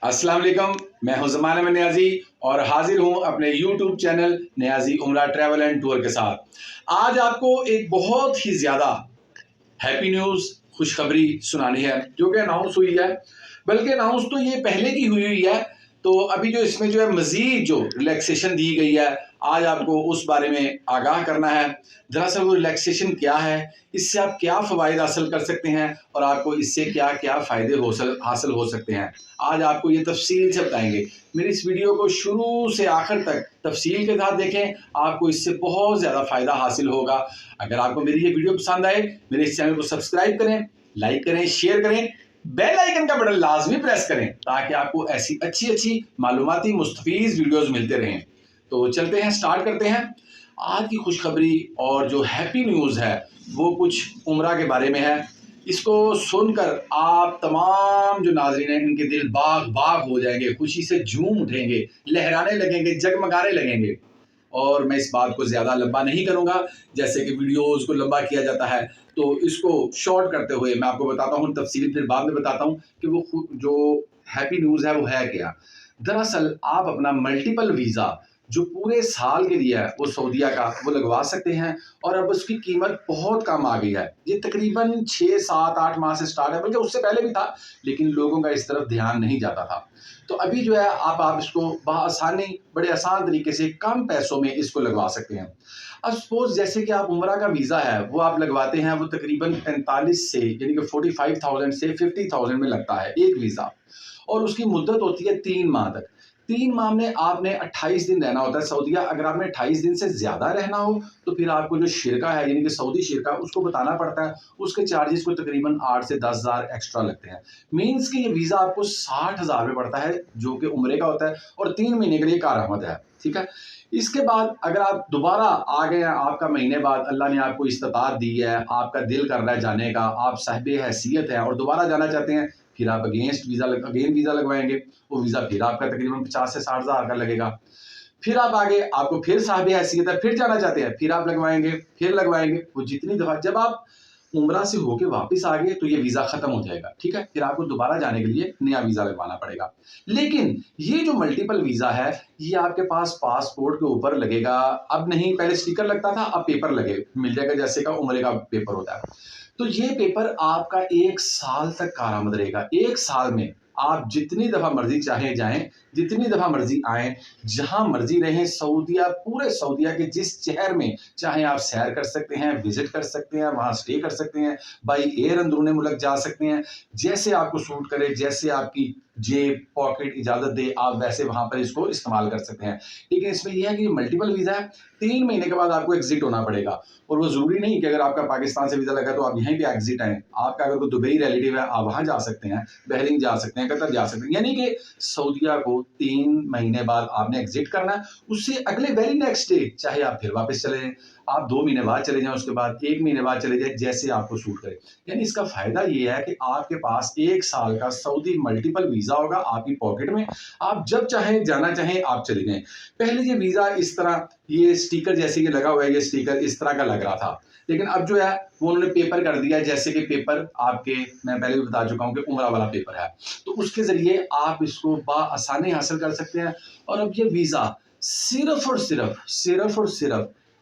अस्सलाम वालेकुम, मैं हूं ज़मान अहमद नियाज़ी और हाजिर हूं अपने YouTube चैनल नियाज़ी उमरा ट्रैवल एंड टूर के साथ। आज आपको एक बहुत ही ज़्यादा हैप्पी न्यूज़, खुशखबरी सुनानी है जो कि अनाउंस हुई है। बल्कि अनाउंस तो ये पहले की हुई है, तो अभी जो इसमें जो है मज़ीद जो रिलैक्सेशन दी गई है, आज आपको उस बारे में आगाह करना है। दरअसल वो रिलैक्सेशन क्या है, इससे आप क्या फ़वाइद हासिल कर सकते हैं और आपको इससे क्या क्या फ़ायदे हासिल हो सकते हैं, आज आपको ये तफसील से बताएंगे। मेरी इस वीडियो को शुरू से आखिर तक तफसील के साथ देखें, आपको इससे बहुत ज़्यादा फ़ायदा हासिल होगा। अगर आपको मेरी ये वीडियो पसंद आए, मेरे इस चैनल को सब्सक्राइब करें, लाइक करें, शेयर करें, बेल आइकन का बटन लाजमी प्रेस करें ताकि आपको ऐसी अच्छी अच्छी मालूमाती मुस्तफीज़ वीडियोज़ मिलते रहें। तो चलते हैं, स्टार्ट करते हैं। आज की खुशखबरी और जो हैप्पी न्यूज़ है वो कुछ उम्रा के बारे में है। इसको सुनकर आप तमाम जो नाज़रीन हैं इनके दिल बाग बाग हो जाएंगे, खुशी से झूम उठेंगे, लहराने लगेंगे, जगमगाने लगेंगे। और मैं इस बात को ज़्यादा लंबा नहीं करूँगा, जैसे कि वीडियोज़ को लंबा किया जाता है, तो इसको शॉर्ट करते हुए मैं आपको बताता हूँ, तफसील फिर बाद में बताता हूँ कि वो जो हैप्पी न्यूज़ है वो है क्या। दरअसल आप अपना मल्टीपल वीज़ा जो पूरे साल के लिए है वो सऊदीया का वो लगवा सकते हैं और अब उसकी कीमत बहुत कम आ गई है। ये तकरीबन 6, 7, 8 माह से स्टार्ट है, बल्कि उससे पहले भी था, लेकिन लोगों का इस तरफ ध्यान नहीं जाता था। तो अभी जो है आप इसको बआसानी बड़े आसान तरीके से कम पैसों में इसको लगवा सकते हैं। अब सपोज जैसे कि आप उम्रा का वीज़ा है वो आप लगवाते हैं, वो तकरीबन 45 से यानी कि 45,000 से 50,000 में लगता है एक वीज़ा, और उसकी मुद्दत होती है 3 माह तक। 3 माह में आपने 28 दिन रहना होता है सऊदीया। अगर आपने 28 दिन से ज़्यादा रहना हो तो फिर आपको जो शिरका है यानी कि सऊदी शिरका उसको बताना पड़ता है। उसके चार्जेस को तकरीबन 8 से 10,000 एक्स्ट्रा लगते हैं। मीन्स कि ये वीज़ा आपको 60,000 में पड़ता है जो कि उम्रे का होता है और 3 महीने के लिए कारआमद है। ठीक है। इसके बाद अगर आप दोबारा आ गए हैं, आपका महीने बाद अल्लाह ने आपको इस्तिताअत दी है, आपका दिल कर रहा है जाने का, आप साहिब हैसियत हैं और दोबारा जाना चाहते हैं, फिर आप अगेन वीज़ा लगवाएंगे। वो वीज़ा फिर आपका तकरीबन 50 से 60,000 का लगेगा। फिर आप आगे, आपको फिर साहिब हैसियत है, फिर जाना चाहते हैं, फिर आप लगवाएंगे, फिर लगवाएंगे। वो जितनी दफ़ा जब आप उम्रा से होके वापस आ गए तो ये वीज़ा ख़त्म हो जाएगा। ठीक है, फिर आपको दोबारा जाने के लिए नया वीज़ा लगवाना पड़ेगा। लेकिन ये जो मल्टीपल वीज़ा है ये आपके पास पासपोर्ट के ऊपर लगेगा। अब नहीं, पहले स्टिकर लगता था, अब पेपर लगे मिल जाएगा, जैसे का उम्रे का पेपर होता है। तो ये पेपर आपका 1 साल तक कारआमद रहेगा। 1 साल में आप जितनी दफ़ा मर्जी चाहे जाएं, जितनी दफ़ा मर्जी आएं, जहां मर्जी रहें, सऊदीया, पूरे सऊदीया के जिस शहर में चाहे आप सैर कर सकते हैं, विजिट कर सकते हैं, वहां स्टे कर सकते हैं, बाई एयर अंदरूनी मुल्क जा सकते हैं। जैसे आपको सूट करे, जैसे आपकी जेब पॉकेट इजाजत दे, आप वैसे वहां पर इसको इस्तेमाल कर सकते हैं। लेकिन इसमें यह है कि मल्टीपल वीज़ा है, 3 महीने के बाद आपको एग्जिट होना पड़ेगा। और वो जरूरी नहीं कि अगर आपका पाकिस्तान से वीज़ा लगा तो आप यहीं पे एग्जिट आए। आपका अगर कोई दुबई रिलेटिव है, आप वहां जा सकते हैं, बहरीन जा सकते हैं, कतर जा सकते हैं। यानी कि सऊदीया को 3 महीने बाद आपने एग्जिट करना है। उससे अगले वेरी नेक्स्ट डे चाहे आप फिर वापस चले जाएं, आप 2 महीने बाद चले जाएं, उसके बाद 1 महीने बाद चले जाएं, जैसे आपको सूट करे। यानी इसका फायदा ये है कि आपके पास 1 साल का सऊदी मल्टीपल वीज़ा होगा आपकी पॉकेट में। आप जब चाहें, जाना चाहें, आप चले जाएं। पहले ये वीज़ा इस तरह, ये स्टिकर जैसे ये लगा हुआ है, ये स्टिकर इस तरह का लग रहा था, लेकिन अब जो है वो उन्होंने पेपर कर दिया। जैसे कि पेपर आपके, मैं पहले भी बता चुका हूं कि उम्रा वाला पेपर है, तो उसके जरिए आप इसको आसानी हासिल कर सकते हैं। और अब ये वीज़ा सिर्फ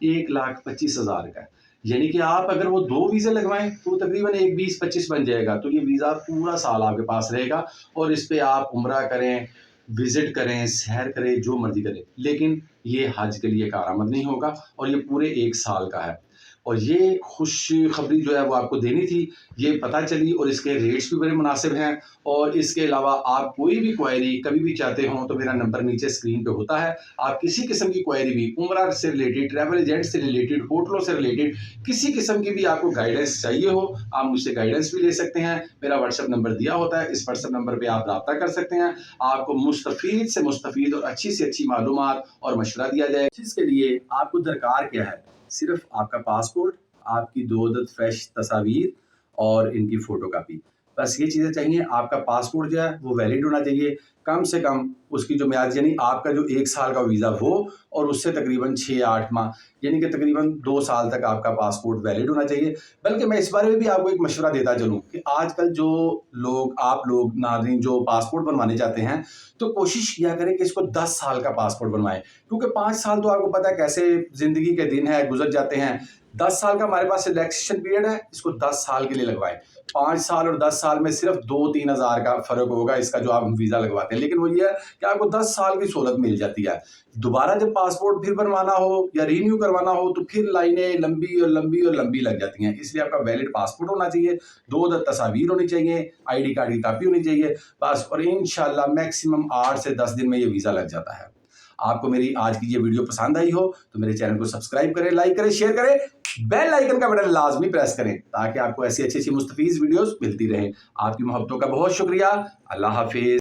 1,25,000 का है। यानी कि आप अगर वो 2 वीज़े लगवाएं तो तकरीबन 1,20,25 बन जाएगा। तो ये वीज़ा पूरा साल आपके पास रहेगा और इस पे आप उम्रा करें, विजिट करें, सैर करें, जो मर्जी करें। लेकिन ये हज के लिए कारआमद नहीं होगा और ये पूरे 1 साल का है। और ये खुशखबरी जो है वो आपको देनी थी, ये पता चली, और इसके रेट्स भी बड़े मुनासिब हैं। और इसके अलावा आप कोई भी क्वेरी कभी भी चाहते हो तो मेरा नंबर नीचे स्क्रीन पे होता है। आप किसी किस्म की क्वेरी भी, उम्रा से रिलेटेड, ट्रैवल एजेंट से रिलेटेड, होटलों से रिलेटेड, किसी किस्म की भी आपको गाइडेंस चाहिए हो, आप मुझसे गाइडेंस भी ले सकते हैं। मेरा व्हाट्सएप नंबर दिया होता है, इस व्हाट्सएप नंबर पर आप रब्ता कर सकते हैं। आपको मुस्तफीद से मुस्तफीद और अच्छी से अच्छी मालूमात और मशवरा दिया जाए। इसके लिए आपको दरकार क्या है, सिर्फ आपका पासपोर्ट, आपकी 2 अदद फ्रेश तस्वीर और इनकी फ़ोटो कापी। بس یہ چیزیں چاہیے. آپ کا پاسپورٹ جو ہے وہ ویلڈ ہونا چاہیے, کم سے کم اس کی جو میعاد یعنی آپ کا جو 1 سال کا ویزا ہو اور اس سے تقریباً 6-8 ماہ یعنی کہ تقریباً 2 سال تک آپ کا پاسپورٹ ویلڈ ہونا چاہیے. بلکہ میں اس بارے میں بھی آپ کو ایک مشورہ دیتا چلوں کہ آج کل جو لوگ آپ لوگ ناظرین جو پاسپورٹ بنوانے چاہتے ہیں تو کوشش کیا کریں کہ اس کو 10 سال کا پاسپورٹ بنوائیں, کیونکہ 5 سال تو آپ کو پتہ ہے کیسے زندگی کے دن ہے گزر جاتے ہیں. 10 سال کا ہمارے پاس ریلیکسیشن پیریڈ ہے, اس کو 10 سال کے لیے لگوائیں. 5 سال اور 10 سال میں صرف 2-3 ہزار کا فرق ہوگا اس کا جو آپ ویزا لگواتے ہیں, لیکن وہ یہ ہے کہ آپ کو 10 سال کی سہولت مل جاتی ہے. دوبارہ جب پاسپورٹ پھر بنوانا ہو یا رینیو کروانا ہو تو پھر لائنیں لمبی اور لمبی اور لمبی لگ جاتی ہیں. اس لیے آپ کا ویلڈ پاسپورٹ ہونا چاہیے, 2 تصاویر ہونی چاہیے, ID کارڈ کی کاپی ہونی چاہیے بس, اور انشاءاللہ میکسیمم 8 سے 10 دن میں یہ ویزا لگ جاتا ہے. آپ کو میری آج کی یہ ویڈیو پسند آئی ہو تو میرے چینل کو سبسکرائب کریں, لائک کریں, شیئر کریں, بیل آئیکن کا بٹن لازمی پریس کریں تاکہ آپ کو ایسی اچھی مستفیض ویڈیوز ملتی رہیں. آپ کی محبتوں کا بہت شکریہ. اللہ حافظ.